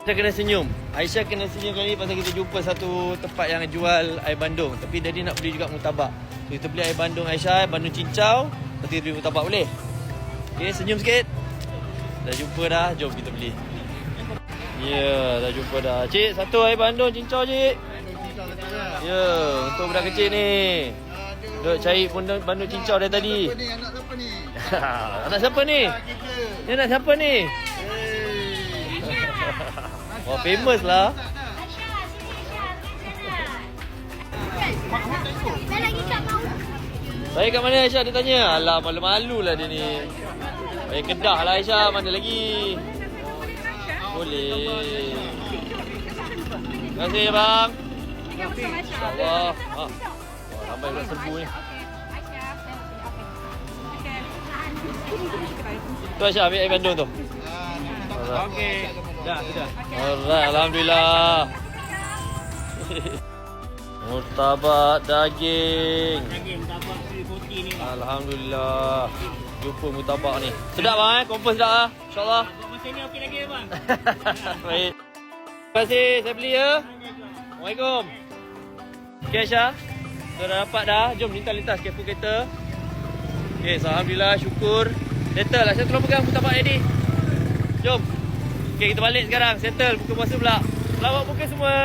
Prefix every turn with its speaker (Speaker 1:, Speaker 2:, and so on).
Speaker 1: Aisyah kena senyum. Aisyah kena senyum kali ni pasal kita jumpa satu tempat yang jual air bandung. Tapi dia nak beli juga murtabak. So, kita beli air bandung Aisyah, air bandung cincau. Lepas tu kita beli murtabak, boleh? Okay, senyum sikit. Dah jumpa dah, jom kita beli. Ya, dah jumpa dah. Cik, satu air bandung cincau, cik. Ya, untuk budak kecil ni. Duk cari bandung cincau dari tadi.
Speaker 2: Anak siapa ni?
Speaker 1: Anak siapa ni? Ni anak siapa ni? Oh, famous lah. Saya kat mana Aisyah, dia tanya. Alah, malu-malu lah dia ni. Saya Kedah lah Aisyah, mana lagi? Boleh. Terima kasih bang. InsyaAllah. Wah, ramai dah serbu ni. Tu Aisyah, ambil air bandung tu.
Speaker 3: Okey. Dah.
Speaker 1: Alright, alhamdulillah. Murtabak daging.
Speaker 3: Murtabak putih ni.
Speaker 1: Alhamdulillah. Jumpa murtabak ni. Sedap bang confirm sedap ah. Insya-Allah.
Speaker 3: Masa ni okey lagi bang.
Speaker 1: Baik. Terima kasih, saya beli ya. Assalamualaikum. Okey Aisyah. Kita dah dapat dah. Jom lintas kefu kereta. Okey, so, alhamdulillah, syukur. Settle lah. Saya tolong pegang murtabak ni. Jom. Okey, kita balik sekarang. Settle buka puasa pula. Selamat buka semua.